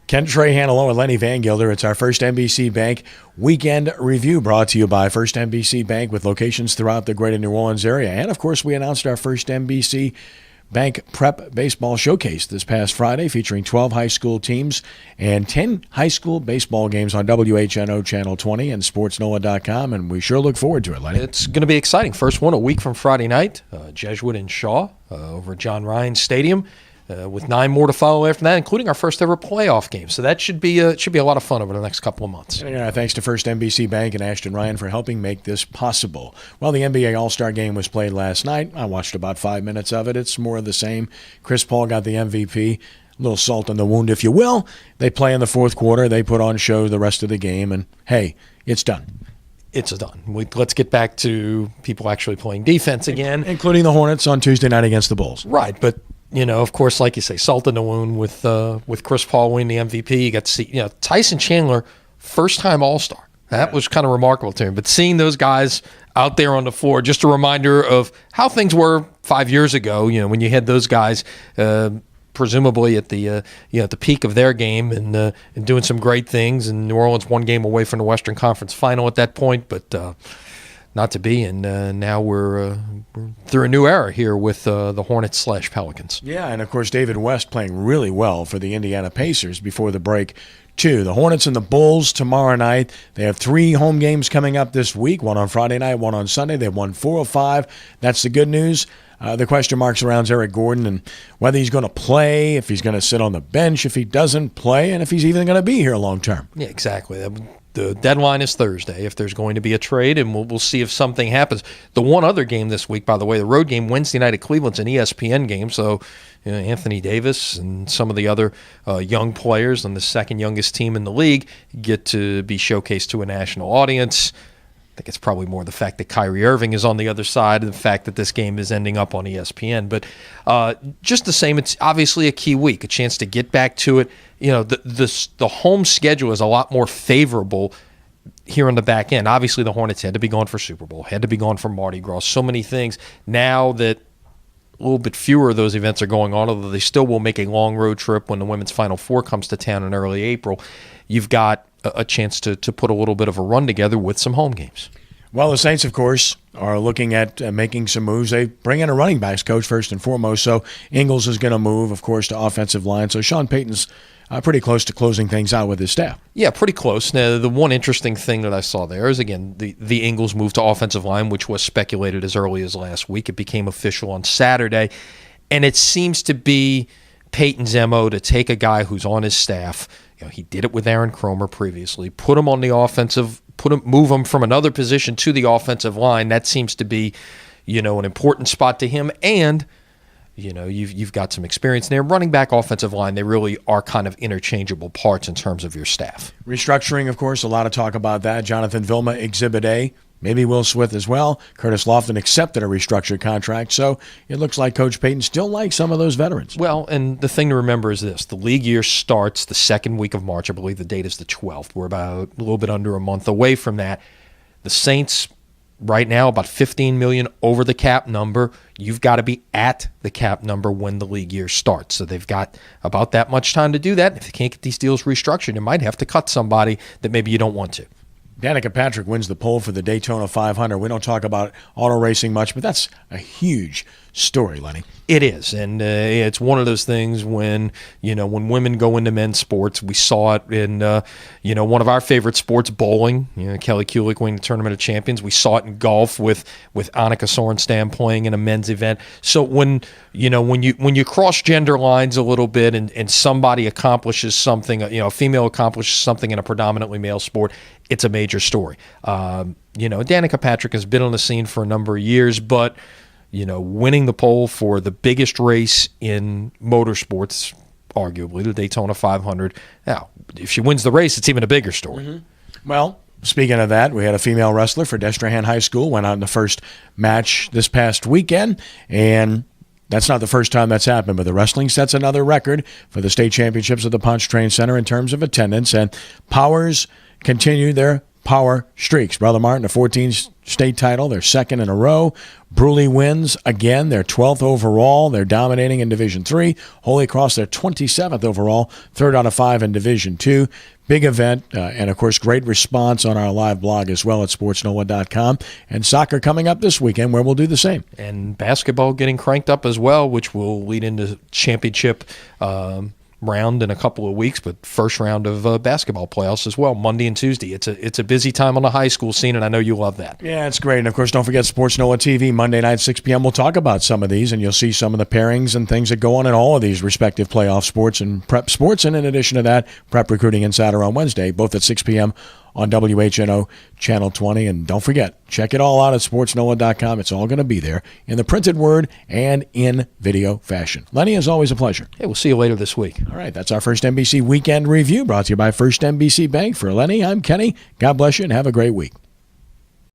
Ken Trahan along with Lenny Vangilder. It's our First NBC Bank Weekend Review brought to you by First NBC Bank with locations throughout the greater New Orleans area. And, of course, we announced our First NBC Bank Prep Baseball Showcase this past Friday, featuring 12 high school teams and 10 high school baseball games on WHNO Channel 20 and SportsNola.com, and we sure look forward to it, Lenny. It's going to be exciting. First one a week from Friday night, Jesuit and Shaw over at John Ryan Stadium. With 9 more to follow after that, including our first ever playoff game. So that should be a lot of fun over the next couple of months. Thanks to First NBC Bank and Ashton Ryan for helping make this possible. Well, the NBA All-Star Game was played last night. I watched about 5 minutes of it. It's more of the same. Chris Paul got the MVP. A little salt in the wound, if you will. They play in the fourth quarter. They put on show the rest of the game, and hey, it's done. It's done. Let's get back to people actually playing defense again. Including the Hornets on Tuesday night against the Bulls. Right, but of course, like you say, salt in the wound with Chris Paul winning the MVP. You got to see, Tyson Chandler, first-time All-Star. That was kind of remarkable to him. But seeing those guys out there on the floor, just a reminder of how things were 5 years ago. When you had those guys, presumably at the at the peak of their game and doing some great things. And New Orleans one game away from the Western Conference Final at that point, but. Not to be, and now we're through a new era here with the Hornets/Pelicans. Yeah, and of course David West playing really well for the Indiana Pacers before the break, too. The Hornets and the Bulls tomorrow night. They have 3 home games coming up this week, one on Friday night, one on Sunday. They've won 4 of 5. That's the good news. The question mark surrounds Eric Gordon and whether he's going to play, if he's going to sit on the bench, if he doesn't play, and if he's even going to be here long term. Yeah, exactly. The deadline is Thursday if there's going to be a trade, and we'll see if something happens. The one other game this week, by the way, the road game Wednesday night at Cleveland's an ESPN game, so Anthony Davis and some of the other young players on the second youngest team in the league get to be showcased to a national audience. I think it's probably more the fact that Kyrie Irving is on the other side and the fact that this game is ending up on ESPN. But just the same, it's obviously a key week, a chance to get back to it. The home schedule is a lot more favorable here on the back end. Obviously, the Hornets had to be gone for Super Bowl, had to be gone for Mardi Gras, so many things. Now that a little bit fewer of those events are going on, although they still will make a long road trip when the Women's Final Four comes to town in early April, you've got a chance to put a little bit of a run together with some home games. Well, the Saints, of course, are looking at making some moves. They bring in a running backs coach first and foremost, so Ingles is going to move, of course, to offensive line. So Sean Payton's pretty close to closing things out with his staff. Yeah, pretty close. Now, the one interesting thing that I saw there is, again, the Ingles move to offensive line, which was speculated as early as last week. It became official on Saturday, and it seems to be Payton's MO to take a guy who's on his staff. He did it with Aaron Cromer previously. Put him on the offensive, move him from another position to the offensive line. That seems to be, an important spot to him. And, you've got some experience there. Running back, offensive line, they really are kind of interchangeable parts in terms of your staff. Restructuring, of course, a lot of talk about that. Jonathan Vilma, Exhibit A. Maybe Will Smith as well. Curtis Lofton accepted a restructured contract, so it looks like Coach Payton still likes some of those veterans. Well, and the thing to remember is this. The league year starts the second week of March. I believe the date is the 12th. We're about a little bit under a month away from that. The Saints right now about $15 million over the cap number. You've got to be at the cap number when the league year starts. So they've got about that much time to do that. If they can't get these deals restructured, you might have to cut somebody that maybe you don't want to. Danica Patrick wins the pole for the Daytona 500. We don't talk about auto racing much, but that's a huge story, Lenny. It is, and it's one of those things when women go into men's sports. We saw it in one of our favorite sports, bowling. Kelly Kulick winning the Tournament of Champions. We saw it in golf with Annika Sorenstam playing in a men's event. So when you cross gender lines a little bit and somebody accomplishes something, a female accomplishes something in a predominantly male sport, it's a major story. Danica Patrick has been on the scene for a number of years, but winning the pole for the biggest race in motorsports, arguably the Daytona 500. Now, if she wins the race, it's even a bigger story. Mm-hmm. Well, speaking of that, we had a female wrestler for Trahan High School, went out in the first match this past weekend, and that's not the first time that's happened, but the wrestling sets another record for the state championships at the Pontchartrain Center in terms of attendance, and Powers continue their power streaks. Brother Martin, a 14 state title, their second in a row. Bruley wins again, their 12th overall. They're dominating in Division III. Holy Cross, their 27th overall, third out of 5 in Division II. Big event, and of course, great response on our live blog as well at sportsnola.com. And soccer coming up this weekend, where we'll do the same. And basketball getting cranked up as well, which will lead into championship round in a couple of weeks, but first round of basketball playoffs as well, Monday and Tuesday. It's a busy time on the high school scene, and I know you love that. Yeah, it's great. And, of course, don't forget Sports NOLA TV, Monday night, 6 p.m. We'll talk about some of these, and you'll see some of the pairings and things that go on in all of these respective playoff sports and prep sports. And in addition to that, Prep Recruiting Insider on Wednesday, both at 6 p.m. on WHNO Channel 20. And don't forget, check it all out at sportsnola.com. It's all going to be there in the printed word and in video fashion. Lenny, as always, a pleasure. Hey, we'll see you later this week. All right, that's our First NBC Weekend Review, brought to you by First NBC Bank. For Lenny, I'm Kenny. God bless you and have a great week.